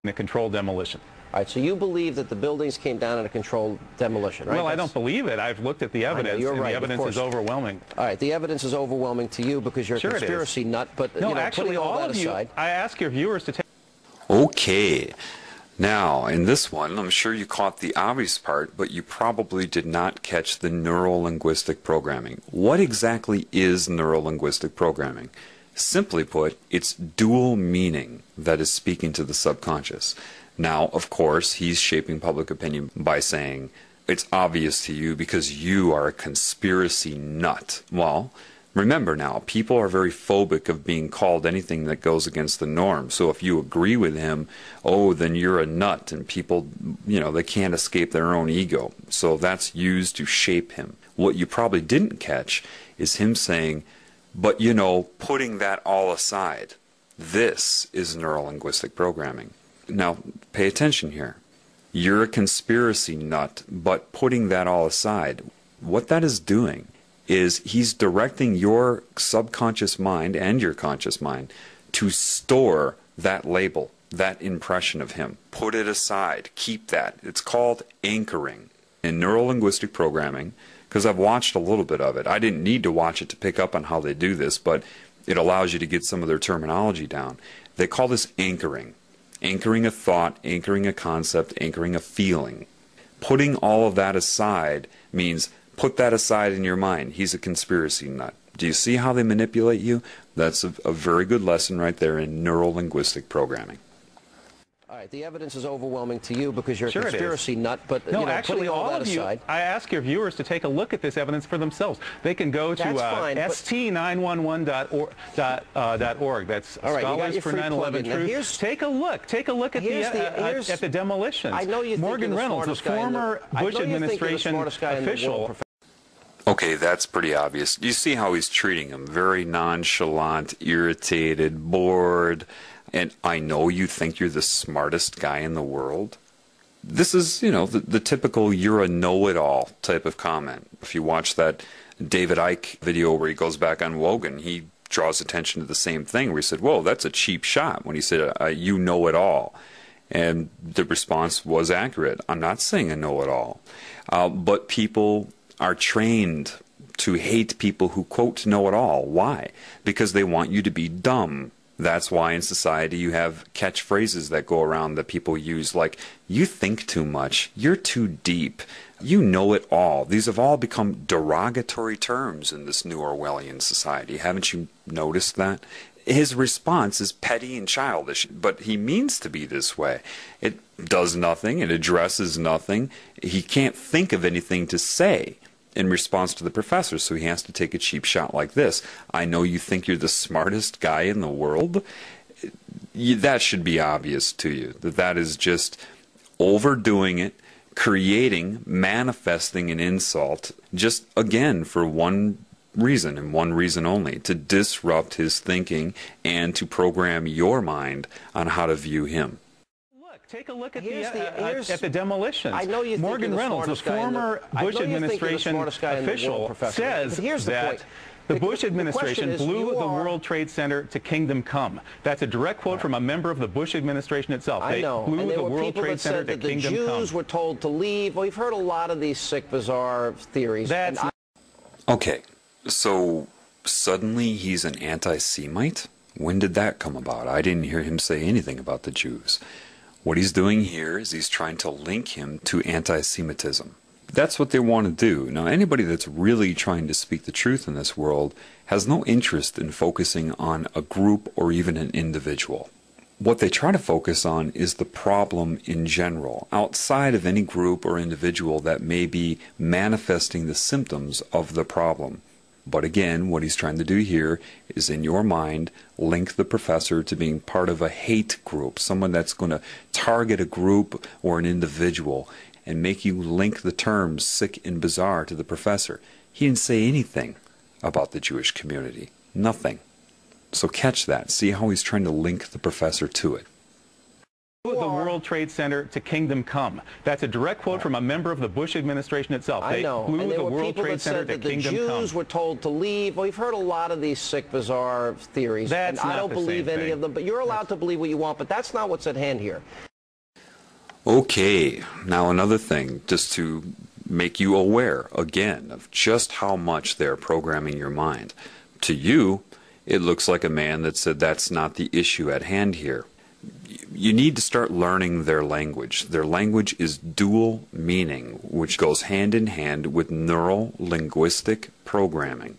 a controlled demolition. All right, so you believe that the buildings came down in a controlled demolition, right? Well, I don't believe it. I've looked at the evidence, you're right, the evidence is overwhelming. All right, the evidence is overwhelming to you because you're a conspiracy nut, but no, you know, actually, all that of you, aside, I ask your viewers to take... Okay. Now, in this one, I'm sure you caught the obvious part, but you probably did not catch the neurolinguistic programming. What exactly is neurolinguistic programming? Simply put, it's dual meaning that is speaking to the subconscious. Now, of course, he's shaping public opinion by saying, it's obvious to you because you are a conspiracy nut. Well, remember now, people are very phobic of being called anything that goes against the norm. So if you agree with him, oh, then you're a nut, and people, you know, they can't escape their own ego. So that's used to shape him. What you probably didn't catch is him saying, but, you know, putting that all aside, this is neurolinguistic programming. Now, pay attention here. You're a conspiracy nut, but putting that all aside, what that is doing is he's directing your subconscious mind and your conscious mind to store that label, that impression of him. Put it aside. Keep that. It's called anchoring. In neurolinguistic programming, because I've watched a little bit of it. I didn't need to watch it to pick up on how they do this, but it allows you to get some of their terminology down. They call this anchoring. Anchoring a thought, anchoring a concept, anchoring a feeling. Putting all of that aside means put that aside in your mind. He's a conspiracy nut. Do you see how they manipulate you? That's a very good lesson right there in neurolinguistic programming. all right, the evidence is overwhelming to you because you're a Sure conspiracy nut, but no, you know, actually, all that of you, aside, I ask your viewers to take a look at this evidence for themselves. They can go to st911.org. That's all right, Scholars for 9/11 Truth. Take a look at the demolitions. I know you Morgan Reynolds, a former Bush administration official. Okay, that's pretty obvious. You see how he's treating him. Very nonchalant, irritated, bored. And I know you think you're the smartest guy in the world. This is, you know, the typical you're a know-it-all type of comment. If you watch that David Icke video where he goes back on Wogan, he draws attention to the same thing where he said, whoa, that's a cheap shot when he said, you know it all. And the response was accurate. I'm not saying a know-it-all. But people are trained to hate people who, quote, know it all. Why? Because they want you to be dumb. That's why in society you have catchphrases that go around that people use, like, you think too much, you're too deep, you know it all. These have all become derogatory terms in this new Orwellian society. Haven't you noticed that? His response is petty and childish, but he means to be this way. It does nothing, it addresses nothing. He can't think of anything to say in response to the professor, so he has to take a cheap shot like this. I know you think you're the smartest guy in the world. That should be obvious to you, that is just overdoing it, creating, manifesting an insult, just again for one reason and one reason only, to disrupt his thinking and to program your mind on how to view him. Take a look at the demolitions. I know you think Morgan Reynolds, a former Bush administration official, says that the Bush administration blew the World Trade Center to kingdom come. That's a direct quote from a member of the Bush administration itself. I know. They blew the World Trade Center to kingdom come. The Jews were told to leave. Well, we've heard a lot of these sick, bizarre theories. Okay, so suddenly he's an anti-Semite? When did that come about? I didn't hear him say anything about the Jews. What he's doing here is he's trying to link him to anti-Semitism. That's what they want to do. Now, anybody that's really trying to speak the truth in this world has no interest in focusing on a group or even an individual. What they try to focus on is the problem in general, outside of any group or individual that may be manifesting the symptoms of the problem. But again, what he's trying to do here is, in your mind, link the professor to being part of a hate group, someone that's going to target a group or an individual and make you link the terms sick and bizarre to the professor. He didn't say anything about the Jewish community. Nothing. So catch that. See how he's trying to link the professor to it. The World Trade Center to kingdom come. That's a direct quote from a member of the Bush administration itself. I know. They blew the World Trade Center to kingdom come. The Jews were told to leave. Well, we've heard a lot of these sick, bizarre theories. And I don't believe any of them, but you're allowed to believe what you want, but that's not what's at hand here. Okay, now another thing, just to make you aware, again, of just how much they're programming your mind. To you, it looks like a man that said that's not the issue at hand here. You need to start learning their language. Their language is dual meaning, which goes hand in hand with neuro-linguistic programming.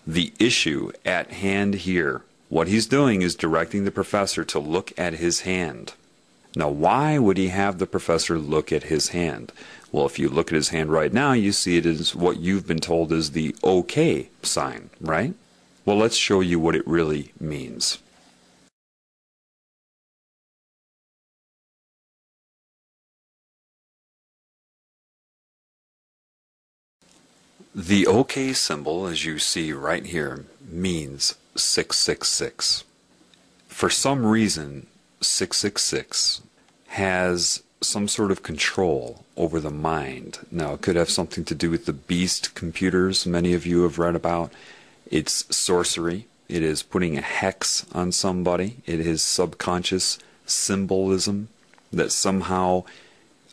The issue at hand here, what he's doing is directing the professor to look at his hand. Now, why would he have the professor look at his hand? Well, if you look at his hand right now, you see it as what you've been told is the OK sign, right? Well, let's show you what it really means. The OK symbol, as you see right here, means 666. For some reason, 666 has some sort of control over the mind. Now, it could have something to do with the beast computers many of you have read about. It's sorcery. It is putting a hex on somebody. It is subconscious symbolism that somehow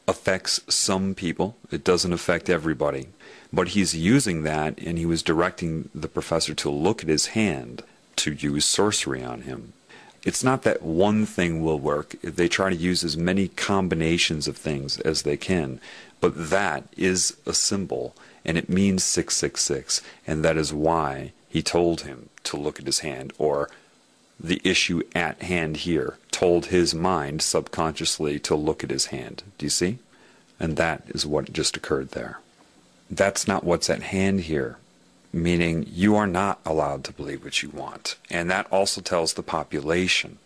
affects some people. It doesn't affect everybody. But he's using that, and he was directing the professor to look at his hand to use sorcery on him. It's not that one thing will work. They try to use as many combinations of things as they can. But that is a symbol, and it means 666, and that is why he told him to look at his hand, or the issue at hand here told his mind subconsciously to look at his hand. Do you see? And that is what just occurred there. That's not what's at hand here, meaning you are not allowed to believe what you want. And that also tells the population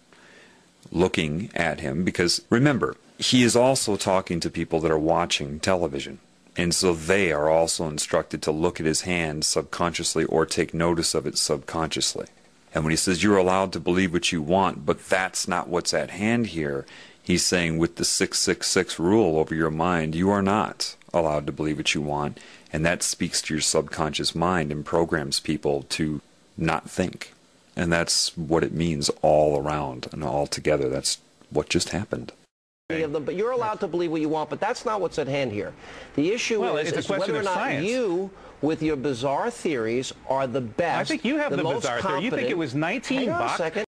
looking at him, because remember, he is also talking to people that are watching television. And so they are also instructed to look at his hand subconsciously or take notice of it subconsciously. And when he says you're allowed to believe what you want, but that's not what's at hand here, he's saying with the 666 rule over your mind, you are not allowed to believe what you want. And that speaks to your subconscious mind and programs people to not think. And that's what it means all around and all together. That's what just happened. Of them, but you're allowed to believe what you want, but that's not what's at hand here. The issue is whether or not you, with your bizarre theories, are the best. I think you have the bizarre theory. You think it was 19 bucks? Hang on a second.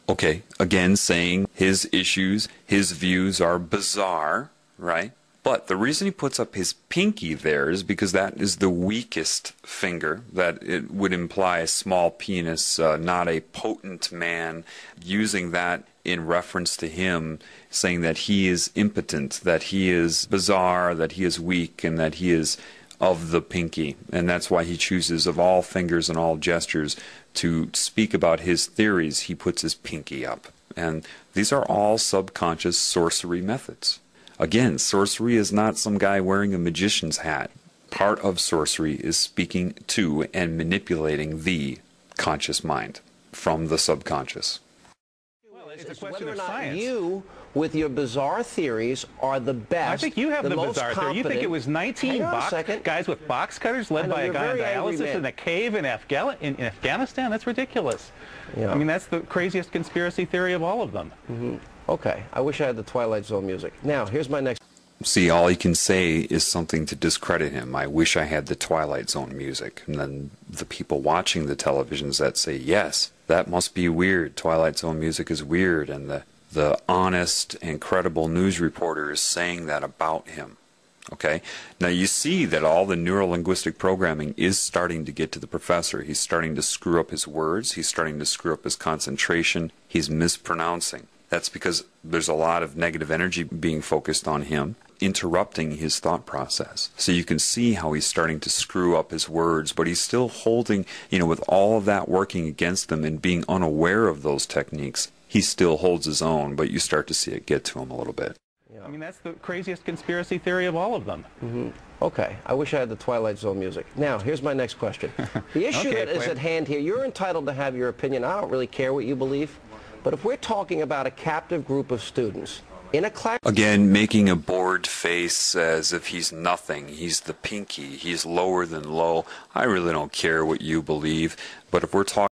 Okay, again saying his issues, his views are bizarre, right? But the reason he puts up his pinky there is because that is the weakest finger, that it would imply a small penis, not a potent man, using that in reference to him, saying that he is impotent, that he is bizarre, that he is weak, and that he is of the pinky. And that's why he chooses, of all fingers and all gestures, to speak about his theories, he puts his pinky up. And these are all subconscious sorcery methods. Again, sorcery is not some guy wearing a magician's hat. Part of sorcery is speaking to and manipulating the conscious mind from the subconscious. Well, it's a question whether or of not science. You, with your bizarre theories, are the best. I think you have the bizarre theory. You think it was 19 guys with box cutters led by a guy on dialysis in a cave in Afghanistan? That's ridiculous. Yeah. I mean, that's the craziest conspiracy theory of all of them. Mm-hmm. Okay, I wish I had the Twilight Zone music. Now, here's my next... See, all he can say is something to discredit him. I wish I had the Twilight Zone music. And then the people watching the televisions that say, yes, that must be weird. Twilight Zone music is weird. And the honest and credible news reporter is saying that about him. Okay? Now you see that all the neurolinguistic programming is starting to get to the professor. He's starting to screw up his words. He's starting to screw up his concentration. He's mispronouncing. That's because there's a lot of negative energy being focused on him, interrupting his thought process. So you can see how he's starting to screw up his words, but he's still holding, with all of that working against him and being unaware of those techniques, he still holds his own, but you start to see it get to him a little bit. I mean, that's the craziest conspiracy theory of all of them. Mm-hmm. Okay, I wish I had the Twilight Zone music. Now, here's my next question. The issue that is at hand here, you're entitled to have your opinion. I don't really care what you believe. But if we're talking about a captive group of students in a class... Again, making a bored face as if he's nothing. He's the pinky. He's lower than low. I really don't care what you believe. But if we're talking...